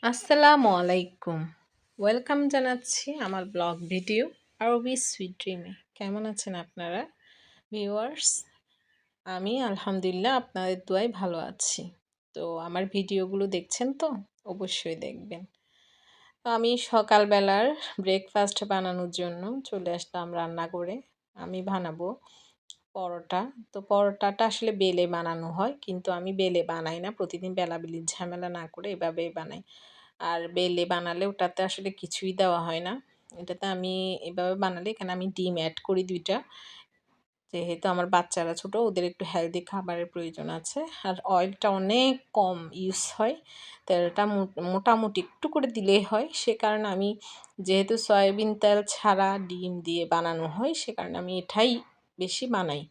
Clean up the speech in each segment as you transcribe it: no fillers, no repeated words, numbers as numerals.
আসসালামু আলাইকুম। ওয়েলকাম জানাচ্ছি আমার ব্লগ ভিডিও আরবি সুইট ড্রিমে। কেমন আছেন আপনারা ভিউয়ার্স? আমি আলহামদুলিল্লাহ আপনাদের দোয়ায় ভালো আছি। তো আমার ভিডিওগুলো দেখছেন তো? অবশ্যই দেখবেন। তো আমি সকালবেলার ব্রেকফাস্ট বানানোর জন্য চলে আসলাম রান্না করে। আমি বানাবো পরোটা। তো পরোটাটা আসলে বেলে বানানো হয়, কিন্তু আমি বেলে বানাই না। প্রতিদিন বেলাবেলির ঝামেলা না করে এভাবেই বানাই। আর বেলে বানালে ওটাতে আসলে কিছুই দেওয়া হয় না। এটাতে আমি এভাবে বানালে এখানে আমি ডিম অ্যাড করি ২ টা। যেহেতু আমার বাচ্চারা ছোট, ওদের একটু হেলদি খাবারের প্রয়োজন আছে। আর অয়েলটা অনেক কম ইউজ হয়। তেলটা মোটামুটি একটু করে দিলেই হয়। সে কারণে আমি, যেহেতু সয়াবিন তেল ছাড়া ডিম দিয়ে বানানো হয়, সে কারণে আমি এটাই বেশি বানাই।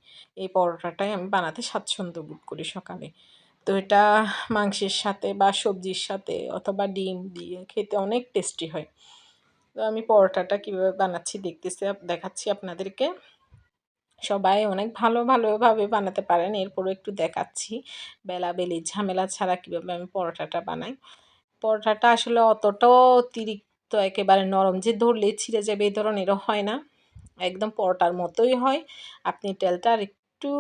এই পরোটাটাই আমি বানাতে স্বাচ্ছন্দ্য বোধ করি সকালে। তো এটা মাংসের সাথে বা সবজির সাথে অথবা ডিম দিয়ে খেতে অনেক টেস্টি হয়। তো আমি পরোটাটা কীভাবে বানাচ্ছি দেখাচ্ছি আপনাদেরকে। সবাই অনেক ভালোভাবে বানাতে পারেন, এরপরও একটু দেখাচ্ছি বেলাবেলি ঝামেলা ছাড়া কীভাবে আমি পরোটাটা বানাই। পরোটাটা আসলে অতটাও অতিরিক্ত একেবারে নরম যে ধরলে ছিঁড়ে যাবে এই ধরনেরও হয় না, একদম পরোটার মতোই হয়। আপনি তেলটা আরেকটু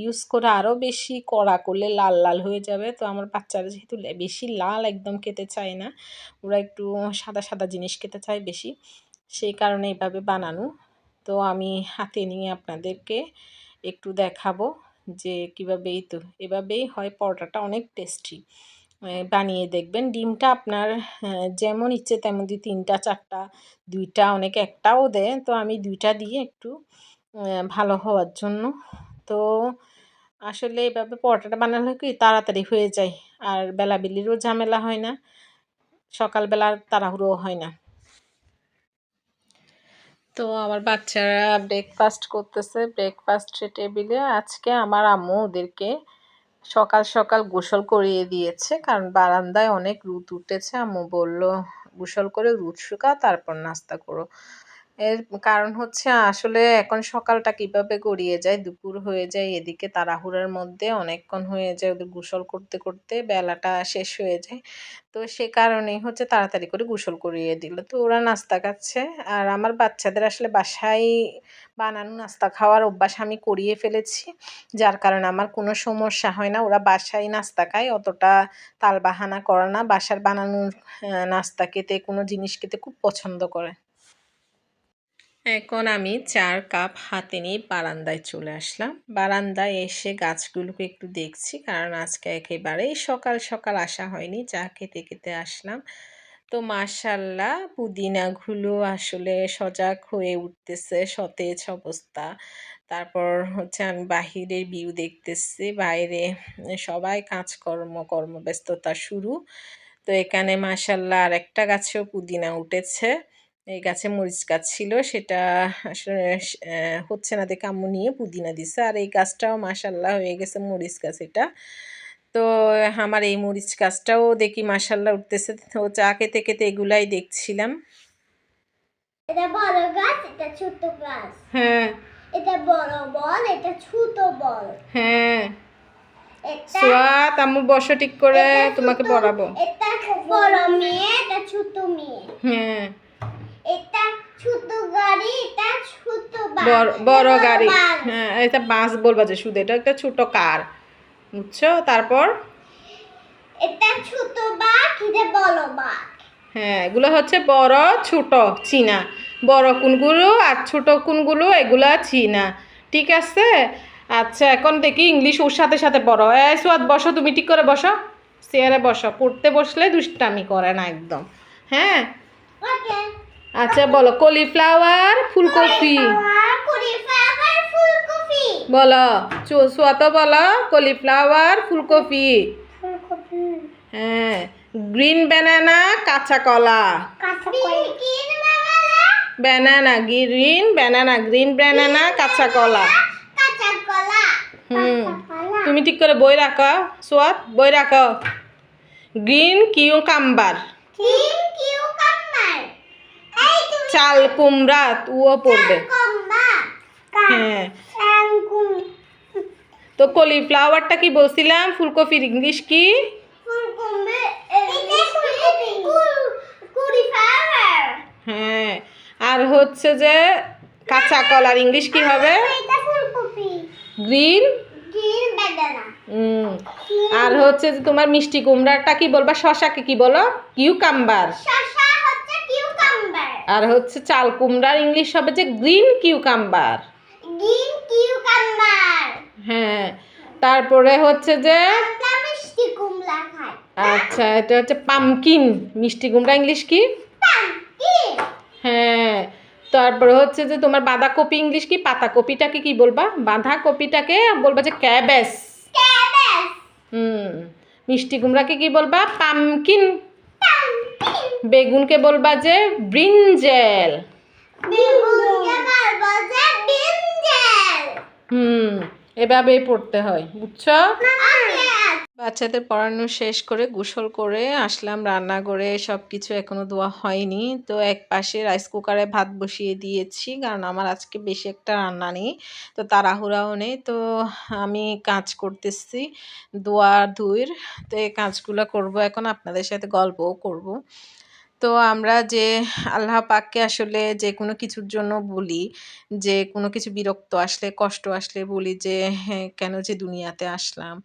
ইউজ করে আরও বেশি কড়া করলে লাল লাল হয়ে যাবে। তো আমার বাচ্চারা যেহেতু বেশি লাল একদম খেতে চায় না, ওরা একটু সাদা সাদা জিনিস খেতে চায় বেশি, সেই কারণে এভাবে বানানো। তো আমি হাতে নিয়ে আপনাদেরকে একটু দেখাবো যে কীভাবে, এই তো এভাবেই হয় পরোটাটা, অনেক টেস্টি। বানিয়ে দেখবেন। ডিমটা আপনার যেমন ইচ্ছে তেমন, 3টা 4টা 2টা, অনেকে একটাও দেয়। তো আমি 2টা দিয়ে একটু ভালো হওয়ার জন্য। তো আসলে এভাবে পরোটাটা বানালে কি তাড়াতাড়ি হয়ে যায়, আর বেলাবেলিরও ঝামেলা হয় না, সকালবেলা তাড়াহুড়োও হয় না। তো আমার বাচ্চারা ব্রেকফাস্ট করতেছে। ব্রেকফাস্টের টেবিলে আজকে আমার আম্মু ওদেরকে সকাল সকাল গোসল করিয়ে দিয়েছে, কারণ বারান্দায় অনেক রোদ উঠেছে। আম্মু বলল, গোসল করে রোদ শুকাও, তারপর নাস্তা করো। এর কারণ হচ্ছে আসলে এখন সকালটা কিভাবে গড়িয়ে যায়, দুপুর হয়ে যায়, এদিকে তাড়াহুড়ার মধ্যে অনেকক্ষণ হয়ে যায়, ওদের গোসল করতে করতে বেলাটা শেষ হয়ে যায়। তো সে কারণেই হচ্ছে তাড়াতাড়ি করে গোসল করিয়ে দিল। তো ওরা নাস্তা খাচ্ছে। আর আমার বাচ্চাদের আসলে বাসায় বানানো নাস্তা খাওয়ার অভ্যাস আমি করিয়ে ফেলেছি, যার কারণে আমার কোনো সমস্যা হয় না। ওরা বাসায় নাস্তা খায়, অতটা তালবাহানা করে না। বাসার বানানো নাস্তা খেতে, কোনো জিনিস খেতে খুব পছন্দ করে। এখন আমি 4 কাপ হাতে নিয়ে বারান্দায় চলে আসলাম। বারান্দায় এসে গাছগুলোকে একটু দেখছি, কারণ আজকে একেবারেই সকাল সকাল আসা হয়নি, চা খেতে খেতে আসলাম। তো মাশাআল্লাহ পুদিনাগুলো আসলে সজাগ হয়ে উঠতেছে, সতেজ অবস্থা। তারপর হচ্ছে আমি বাহিরের ভিউ দেখতেছি, বাইরে সবাই কর্মব্যস্ততা শুরু। তো এখানে মাশাআল্লাহ আরেকটা গাছেও পুদিনা উঠেছে। এই গাছে মরিচ গাছ ছিল, সেটা আসলে হচ্ছে না দেখে আম্মু নিয়ে পুদিনা দিছে। আর এই গাছটাও মাশাআল্লাহ হয়ে গেছে মরিচ গাছ এটা। তো আমার এই মরিচ গাছটাও দেখি মাশাআল্লাহ উঠতেছে। তো চা খেতে খেতে এগুলাই দেখছিলাম। এটা বড় গাছ, এটা ছোট গাছ। হ্যাঁ, এটা বড় বল, এটা ছোট বল। হ্যাঁ। সোয়াত, আম্মু বসো ঠিক করে, তোমাকে পড়াবো। এটা বড় মেয়ে, এটা ছোট মেয়ে। হ্যাঁ, এটা ছোট গাড়ি, এটা ছোট বাস। বড় গাড়ি। হ্যাঁ, এটা বাস বলবা যে শুধু, এটা একটা ছোট কার, বুঝছো? তারপর এটা ছোট বাঘ, এটা বড় বাঘ। হ্যাঁ, এগুলো হচ্ছে বড় ছোট চীনা। বড় কোনগুলো আর ছোট কোনগুলো, এগুলা চীনা। ঠিক আছে? আচ্ছা, এখন দেখি ইংলিশ ওর সাথে সাথে পড়ো। সোয়াদ বসো, তুমি ঠিক করে বসো, চেয়ারে বসো। পড়তে বসলে দুষ্টামি করে না একদম। হ্যাঁ, ওকে। আচ্ছা বলো, কলিফ্লাওয়ার ফুলকপি বলো। সোয়াত বলো, কলিফ্লাওয়ার ফুলকপি। হ্যাঁ, গ্রিন ব্যানানা কাঁচা কলা। গ্রিন ব্যানানা কাঁচা কলা। তুমি ঠিক করে বই রাখো সোয়াত, বই রাখো। গ্রিন কিউকাম্বার, চাল কুমড়া, ও পড়বে। হ্যাঁ, তো কলিফ্লাওয়ারটা কি বলছিলাম, ফুলকপির ইংলিশ কি? হচ্ছে যে কাঁচা কলার ইংলিশ কি হবে? এটা ফুলকপি। গ্রিন গ্রিন বেদানা। আর হচ্ছে যে তোমার মিষ্টি কুমড়াটা কি বলবা? শশাকে কি বলো? কিউকাম্বার। শসা হচ্ছে কিউকাম্বার। আর হচ্ছে চাল কুমড়ার ইংলিশ হবে যে গ্রিন কিউকাম্বার। Green cucumber. হ্যাঁ, তারপরে হচ্ছে যে আমরা মিষ্টি কুমড়া খাই। আচ্ছা, এটা হচ্ছে পামকিন। মিষ্টি কুমড়া ইংলিশ কি? পাম্পকিন। হ্যাঁ, তারপরে হচ্ছে যে তোমার বাঁধাকপি ইংলিশ কি? পাতাকপিটাকে কি বলবা? বাঁধাকপিটাকে বলবা যে ক্যাবেজ। ক্যাবেজ। মিষ্টি কুমড়াকে কি বলবা? পামকিন। পাম্পকিন। বেগুনকে বলবা যে ব্রিঞ্জেল। বেগুনকে বলবো যে ব্রিঞ্জেল। এভাবেই পড়তে হয়, বুঝছো? ওকে। বাচ্চাদের পড়ানো শেষ করে গোসল করে আসলাম রান্নাঘরে। সব কিছু এখনো ধোয়া হয়নি, তো এক পাশে রাইস কুকারে ভাত বসিয়ে দিয়েছি, কারণ আমার আজকে বেশি একটা রান্না নেই, তো তাড়াহুড়াও নেই। তো আমি কাজ করতেছি ধুইর, তো এই কাজগুলো করব এখন, আপনাদের সাথে গল্পও করব। তো আমরা যে আল্লাহ পাককে আসলে যে কোনো কিছুর জন্য বলি, যে কোনো কিছু বিরক্ত আসলে, কষ্ট আসলে বলি যে হ্যাঁ, কেন যে দুনিয়াতে আসলাম,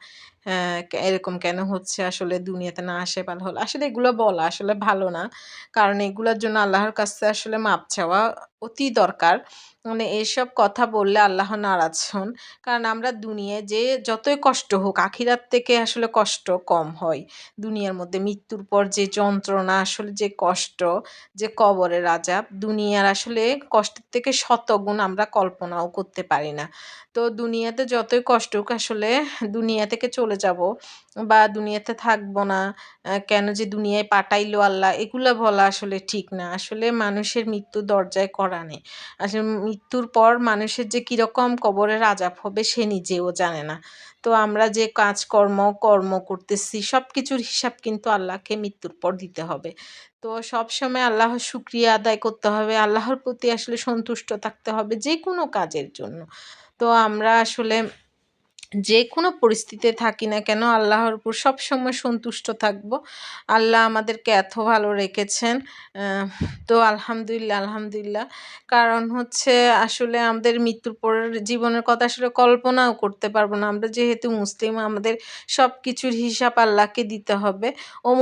এরকম কেন হচ্ছে, আসলে দুনিয়াতে না আসে ভালো হলো। আসলে এগুলো বলা আসলে ভালো না, কারণ এগুলোর জন্য আল্লাহর কাছে আসলে মাপ চাওয়া অতি দরকার। মানে এসব কথা বললে আল্লাহ নারাজ হন। কারণ আমরা দুনিয়ায় যে যতই কষ্ট হোক, আখিরাত থেকে আসলে কষ্ট কম হয়। দুনিয়ার মধ্যে মৃত্যুর পর যে যন্ত্রণা, আসলে যে কষ্ট, যে কবরের আযাব, দুনিয়ার আসলে কষ্টের থেকে শতগুণ আমরা কল্পনাও করতে পারি না। তো দুনিয়াতে যতই কষ্ট হোক, আসলে দুনিয়া থেকে চলে যাব বা দুনিয়াতে থাকবো না, কেন যে দুনিয়ায় পাঠাইলো আল্লাহ, এগুলা বলা আসলে ঠিক না। আসলে মানুষের মৃত্যু দরজায় করা নেই। আসলে মৃত্যুর পর মানুষের যে কিরকম কবরের আযাব হবে সে নিজেও জানে না। তো আমরা যে কর্ম করতেছি, সব কিছুর হিসাব কিন্তু আল্লাহকে মৃত্যুর পর দিতে হবে। তো সবসময় আল্লাহর শুকরিয়া আদায় করতে হবে, আল্লাহর প্রতি আসলে সন্তুষ্ট থাকতে হবে যে কোনো কাজের জন্য। তো আমরা আসলে যে কোনো পরিস্থিতিতে থাকি না কেন, আল্লাহর উপর সবসময় সন্তুষ্ট থাকবো। আল্লাহ আমাদেরকে এত ভালো রেখেছেন, তো আলহামদুলিল্লাহ, আলহামদুলিল্লাহ। কারণ হচ্ছে আসলে আমাদের মৃত্যুর পরের জীবনের কথা আসলে কল্পনাও করতে পারবো না। আমরা যেহেতু মুসলিম, আমাদের সব কিছুর হিসাব আল্লাহকে দিতে হবে।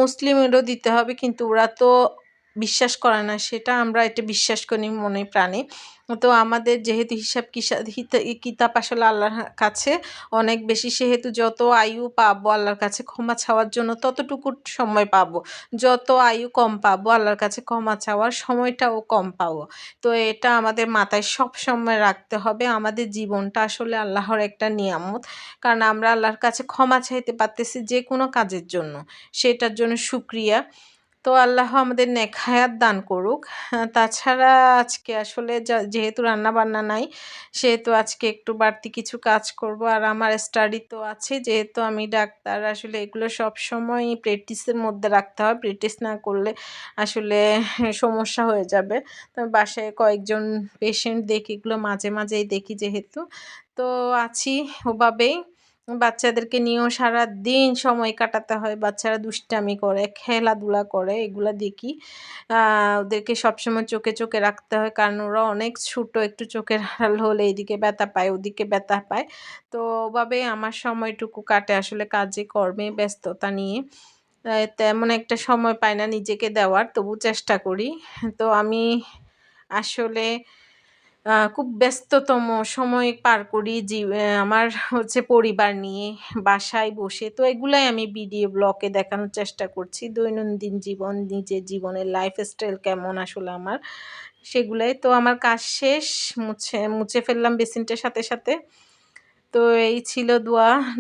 মুসলিমেরও দিতে হবে, কিন্তু ওরা তো বিশ্বাস করে না, সেটা আমরা এটা বিশ্বাস করি মনে প্রাণে। তো আমাদের যেহেতু হিসাব কিতাব আসলে আল্লাহর কাছে অনেক বেশি, সেহেতু যত আয়ু পাবো আল্লাহর কাছে ক্ষমা চাওয়ার জন্য ততটুকু সময় পাবো। যত আয়ু কম পাবো আল্লাহর কাছে ক্ষমা চাওয়ার সময়টাও কম পাবো। তো এটা আমাদের মাথায় সবসময় রাখতে হবে। আমাদের জীবনটা আসলে আল্লাহর একটা নিয়ামত। কারণ আমরা আল্লাহর কাছে ক্ষমা চাইতে পারতেছি যে কোনো কাজের জন্য। সেটার জন্য শুকরিয়া। তো আল্লাহ আমাদের নেক হায়াত দান করুক। তাছাড়া আজকে আসলে যেহেতু রান্নাবান্না নাই, সেহেতু আজকে একটু বাড়তি কিছু কাজ করব। আর আমার স্টাডি তো আছে, যেহেতু আমি ডাক্তার, আসলে এগুলো সবসময়ই প্র্যাকটিসের মধ্যে রাখতে হয়। প্র্যাকটিস না করলে আসলে সমস্যা হয়ে যাবে। তো বাসায় কয়েকজন পেশেন্ট দেখি, এগুলো মাঝে মাঝেই দেখি যেহেতু। তো আছি ওভাবেই। বাচ্চাদেরকে নিয়েও সারাদিন সময় কাটাতে হয়। বাচ্চারা দুষ্টামি করে, খেলাধুলা করে, এগুলা দেখি। ওদেরকে সবসময় চোখে রাখতে হয়, কারণ ওরা অনেক ছোট। একটু চোখের আড়াল হলে এদিকে ব্যথা পায়, ওদিকে ব্যথা পায়। তো ওভাবেই আমার সময়টুকু কাটে আসলে কাজে কর্মে ব্যস্ততা নিয়ে। তেমন একটা সময় পাই না নিজেকে দেওয়ার, তবু চেষ্টা করি। তো আমি আসলে খুব ব্যস্ততম সময় পার করি আমার হচ্ছে পরিবার নিয়ে, বাসায় বসে। তো এগুলাই আমি ভিডিও ব্লগে দেখানোর চেষ্টা করছি। দৈনন্দিন জীবন, নিজের জীবনের লাইফস্টাইল কেমন আসলে আমার, সেগুলাই। তো আমার কাজ শেষ। মুছে ফেললাম বেসিনটার সাথে। তো এই ছিল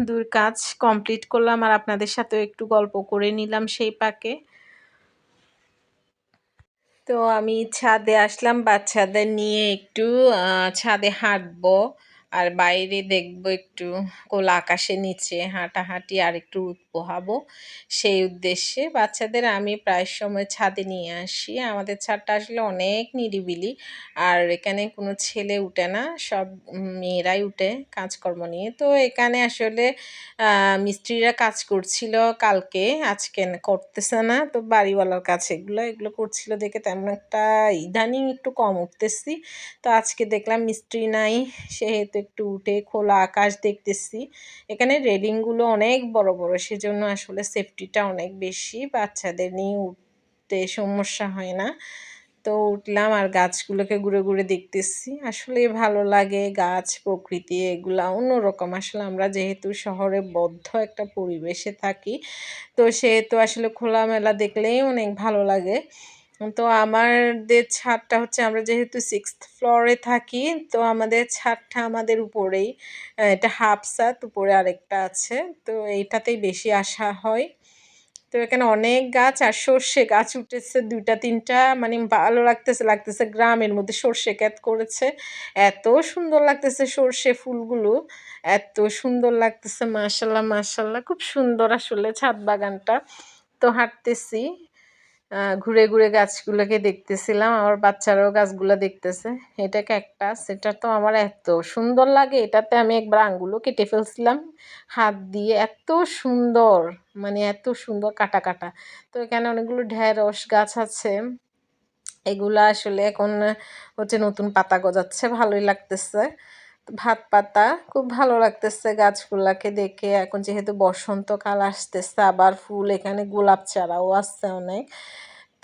দুর কাজ কমপ্লিট করলাম, আর আপনাদের সাথেও একটু গল্প করে নিলাম সেই ফাঁকে। তো আমি ছাদে আসলাম বাচ্চাদের নিয়ে, একটু ছাদে হাঁটবো। আর বাইরে দেখবো একটু খোলা আকাশের নিচে হাঁটাহাঁটি আর একটু রোদ পোহাবো, সেই উদ্দেশ্যে বাচ্চাদের আমি প্রায় সময় ছাদে নিয়ে আসি। আমাদের ছাদটা আসলে অনেক নিরিবিলি, আর এখানে কোনো ছেলে উঠে না, সব মেয়েরাই উঠে কাজকর্ম নিয়ে। তো এখানে আসলে মিস্ত্রিরা কাজ করছিল কালকে, আজকে করতেছে না। তো বাড়িওয়ালার কাছে এগুলো করছিল দেখে তেমন একটা ইদানিং একটু কম উঠতেছি। তো আজকে দেখলাম মিস্ত্রি নাই, সেহেতু একটু উঠে খোলা আকাশ দেখতেছি। এখানে রেলিংগুলো অনেক বড় বড়, সেজন্য আসলে সেফটিটা অনেক বেশি, বাচ্চাদের নিয়ে উঠতে সমস্যা হয় না। তো উঠলাম আর গাছগুলোকে ঘুরে ঘুরে দেখতেছি। আসলে ভালো লাগে, গাছ প্রকৃতি এগুলা অন্যরকম। আসলে আমরা যেহেতু শহরে বদ্ধ একটা পরিবেশে থাকি, তো সেহেতু আসলে খোলামেলা দেখলেই অনেক ভালো লাগে। তো আমাদের ছাদটা হচ্ছে, আমরা যেহেতু 6th ফ্লোরে থাকি, তো আমাদের ছাদটা আমাদের উপরেই। এটা হাফ ছাদ, উপরে আরেকটা আছে। তো এইটাতেই বেশি আসা হয়। তো এখানে অনেক গাছ আর সর্ষে গাছ উঠেছে ২টা ৩টা, মানে ভালো লাগতেছে গ্রামের মধ্যে সর্ষে ক্ষেত করেছে। এত সুন্দর লাগতেছে সর্ষে ফুলগুলো, এত সুন্দর লাগতেছে, মাশাআল্লাহ মাশাআল্লাহ, খুব সুন্দর আসলে ছাদ বাগানটা। তো হাঁটতেছি, ঘুরে ঘুরে গাছগুলোকে দেখতেছিলাম, আমার বাচ্চারাও গাছগুলো দেখতেছে। এটা ক্যাকটাস, এটা তো আমার এত সুন্দর লাগে, এটাতে আমি একবার আঙ্গুলও কেটে ফেলছিলাম হাত দিয়ে, এত সুন্দর, মানে এত সুন্দর কাটা কাটা। তো এখানে অনেকগুলো ঢেঁড়স গাছ আছে, এগুলা আসলে এখন হচ্ছে নতুন পাতা গজাচ্ছে, ভালোই লাগতেছে। ভাত পাতা খুব ভালো লাগতেছে গাছগুলাকে দেখে। এখন যেহেতু বসন্তকাল আসতেছে, আবার ফুল, এখানে গোলাপ চারাও আছে অনেক।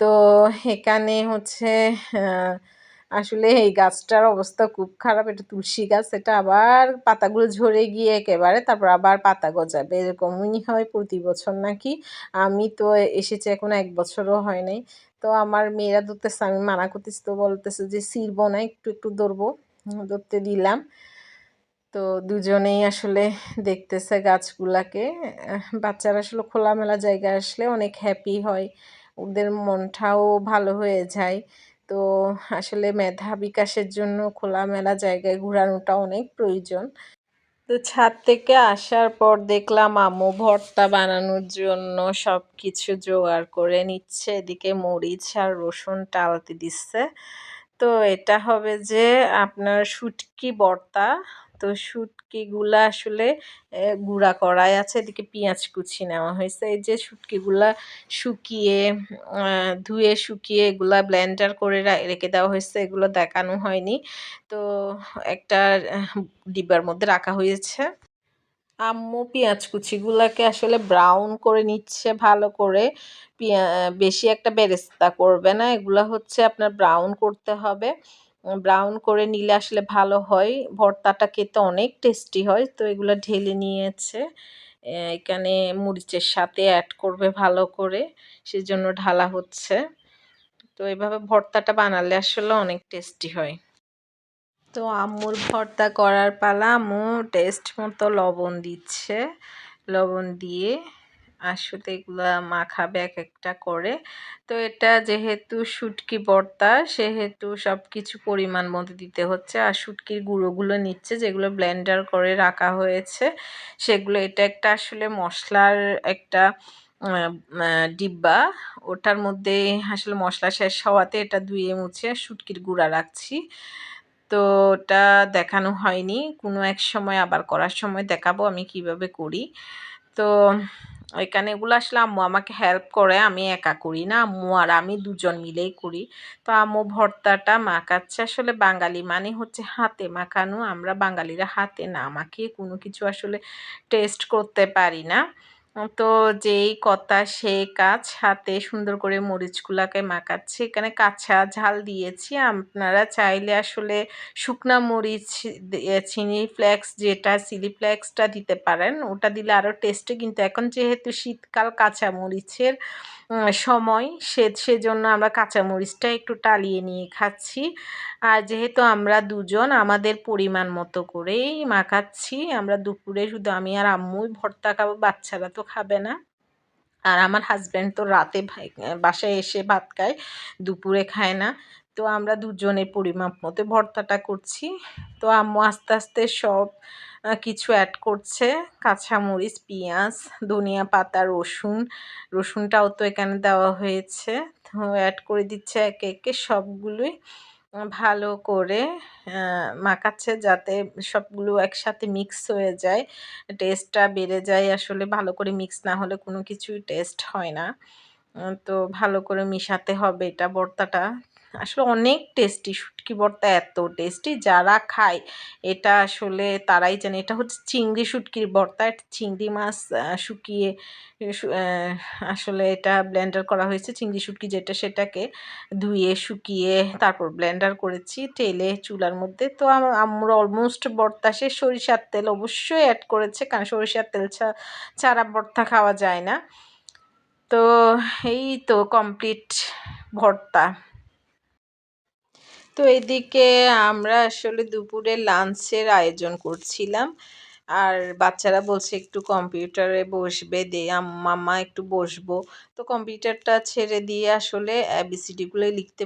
তো এখানে হচ্ছে আহ, আসলে এই গাছটার অবস্থা খুব খারাপ, এটা তুলসী গাছ, এটা আবার পাতাগুলো ঝরে গিয়ে একেবারে তারপর আবার পাতা গজাবে, এরকমই হয় প্রতি বছর নাকি। আমি তো এসেছি এখন 1 বছরও হয় নাই। তো আমার মেয়েরা ধরতেছে, আমি মানা করতেছি, তো বলতেছে যে ছিড়বো না, একটু একটু ধরবো। ধরতে দিলাম। তো দুজনেই আসলে দেখতেছে গাছগুলাকে। বাচ্চারা আসলে খোলামেলা জায়গায় আসলে অনেক হ্যাপি হয়, ওদের মনটাও ভালো হয়ে যায়। তো আসলে মেধা বিকাশের জন্য খোলামেলা জায়গায় ঘোরানোটা অনেক প্রয়োজন। তো ছাদ থেকে আসার পর দেখলাম আম্মু ভর্তা বানানোর জন্য সব কিছু জোগাড় করে নিচ্ছে, এদিকে মরিচ আর রসুন টালতে দিচ্ছে। তো এটা হবে যে আপনার শুটকি ভর্তা। তো শুটকিগুলা আসলে গুঁড়া করাই আছে, এদিকে পেঁয়াজ কুচি নেওয়া হয়েছে। এই যে শুটকিগুলা শুকিয়ে ধুয়ে শুকিয়ে এগুলা ব্লেন্ডার করে রেখে দেওয়া হয়েছে, এগুলো দেখানো হয়নি। তো একটা ডিব্বার মধ্যে রাখা হয়েছে। আম্মু পেঁয়াজ কুচিগুলাকে আসলে ব্রাউন করে নিচ্ছে ভালো করে। পিয়া বেশি একটা বেরেস্তা করবে না, এগুলা হচ্ছে আপনার ব্রাউন করতে হবে। ব্রাউন করে নিলে আসলে ভালো হয়, ভর্তাটা খেতে অনেক টেস্টি হয়। তো এগুলা ঢেলে নিয়েছে, এখানে মরিচের সাথে অ্যাড করবে ভালো করে, সেজন্য ঢালা হচ্ছে। তো এভাবে ভর্তাটা বানালে আসলে অনেক টেস্টি হয়। তো আম্মুর ভর্তা করার পালা, আম্মু টেস্ট মতো লবণ দিচ্ছে, লবণ দিয়ে আসলে এগুলা মাখাবে এক একটা করে। তো এটা যেহেতু শুটকি ভর্তা, সেহেতু সব কিছু পরিমাণ মতো দিতে হচ্ছে। আর শুটকির গুঁড়োগুলো নিচ্ছে, যেগুলো ব্লেন্ডার করে রাখা হয়েছে সেগুলো। এটা একটা আসলে মশলার একটা ডিব্বা, ওটার মধ্যে আসলে মশলা শেষ হওয়াতে এটা ধুয়ে মুছে শুটকির গুঁড়া রাখছি। তো ওটা দেখানো হয়নি, কোনো এক সময় আবার করার সময় দেখাবো আমি কিভাবে করি। তো এখানে এগুলো আসলে আম্মু আমাকে হেল্প করে, আমি একা করি না, আম্মু আর আমি দুজন মিলেই করি। তো আম্মু ভর্তাটা মাখাচ্ছে, আসলে বাঙালি মানে হচ্ছে হাতে মাখানো, আমরা বাঙালিরা হাতে না মাখিয়ে কোনো কিছু আসলে টেস্ট করতে পারি না। তো যেই কথা সেই কাজ, হাতে সুন্দর করে মরিচগুলাকে মাখাচ্ছি, এখানে কাঁচা ঝাল দিয়েছি। আপনারা চাইলে আসলে শুকনা মরিচ চিলি ফ্লেক্স, যেটা চিলি ফ্লেক্সটা দিতে পারেন, ওটা দিলে আরও টেস্টি। কিন্তু এখন যেহেতু শীতকাল, কাঁচা মরিচের সময়, সেজন্য আমরা কাঁচা মরিচটা একটু টালিয়ে নিয়ে খাচ্ছি। আর যেহেতু আমরা দুজন, আমাদের পরিমাণ মতো করেই মাখাচ্ছি। আমরা দুপুরে শুধু আমি আর আম্মুই ভর্তা খাবো, বাচ্চারা তো খাবে না। আর আমার হাজব্যান্ড তো রাতে বাসায় এসে ভাত খায়, দুপুরে খায় না। তো আমরা দুজনের পরিমাপ মতো ভর্তাটা করছি। তো আম্মু আস্তে আস্তে সব কিছু অ্যাড করছে, কাঁচামরিচ, পেঁয়াজ, ধনিয়া পাতা, রসুনটাও তো এখানে দেওয়া হয়েছে। তো অ্যাড করে দিচ্ছে একে একে সবগুলোই ভালো করে মাখাচ্ছে যাতে সবগুলো একসাথে মিক্স হয়ে যায়, টেস্টটা বেড়ে যায়। আসলে ভালো করে মিক্স না হলে কোনো কিছুই টেস্ট হয় না। তো ভালো করে মিশাতে হবে এটা ভর্তাটা। আসলে অনেক টেস্টি, শুটকি ভর্তা এত টেস্টি, যারা খায় এটা আসলে তারাই জানে। এটা হচ্ছে চিংড়ি শুটকির ভর্তা। এটা চিংড়ি মাছ শুকিয়ে আসলে এটা ব্লেন্ডার করা হয়েছে। চিংড়ি শুটকি যেটা সেটাকে ধুয়ে শুকিয়ে তারপর ব্লেন্ডার করেছি তেলে চুলার মধ্যে। তো আম্মুর অলমোস্ট ভর্তা শেষ। সরিষার তেল অবশ্যই অ্যাড করেছে, কারণ সরিষার তেল ছাড়া ভর্তা খাওয়া যায় না। তো এই তো কমপ্লিট ভর্তা। তো এদিকে আমরা আসলে দুপুরে লাঞ্চের আয়োজন করছিলাম। আর বাচ্চারা বলছে একটু কম্পিউটারে বসবে, মাম্মা একটু বসবো। তো কম্পিউটারটা ছেড়ে দিয়ে আসলে ABCD-গুলো লিখতে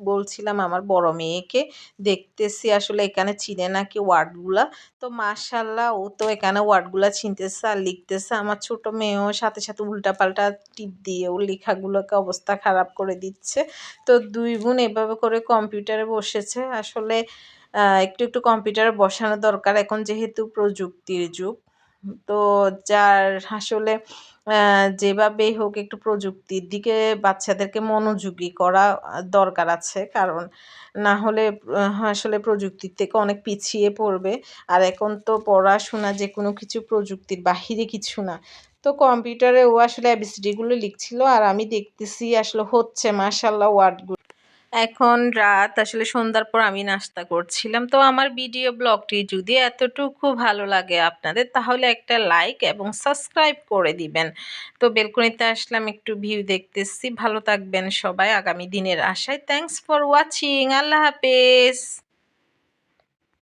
বলছিলাম আমার বড় মেয়েকে। দেখতেছি আসলে এখানে চিনে নাকি ওয়ার্ডগুলা। তো মাশাআল্লাহ ও তো এখানে ওয়ার্ডগুলা চিনতেছে আর লিখতেছে। আমার ছোট মেয়েও সাথে সাথে উল্টাপাল্টা টিপ দিয়ে ওর লেখাগুলোকে অবস্থা খারাপ করে দিচ্ছে। তো ২ বোন এভাবে করে কম্পিউটারে বসেছে। আসলে একটু কম্পিউটারে বসানো দরকার এখন যেহেতু প্রযুক্তির যুগ। তো যার আসলে যেভাবেই হোক একটু প্রযুক্তির দিকে বাচ্চাদেরকে মনোযোগী করা দরকার আছে। কারণ না হলে আসলে প্রযুক্তির থেকে অনেক পিছিয়ে পড়বে। আর এখন তো পড়াশোনা যেকোনো কিছু প্রযুক্তির বাহিরে কিছু না। তো কম্পিউটারে ও আসলে ABCD-গুলো লিখছিল আর আমি দেখতেছি আসলে হচ্ছে মাশাআল্লাহ ওয়ার্ডগুলো। এখন রাত, আসলে সন্ধ্যার পর আমি নাস্তা করছিলাম। তো আমার ভিডিও ব্লগটি যদি এতটুকু ভালো লাগে আপনাদের, তাহলে একটা লাইক এবং সাবস্ক্রাইব করে দিবেন। তো বেলকনিতে আসলাম, একটু ভিউ দেখতেছি। ভালো থাকবেন সবাই আগামী দিনের আশায়। Thanks for watching. আল্লাহ হাফেজ।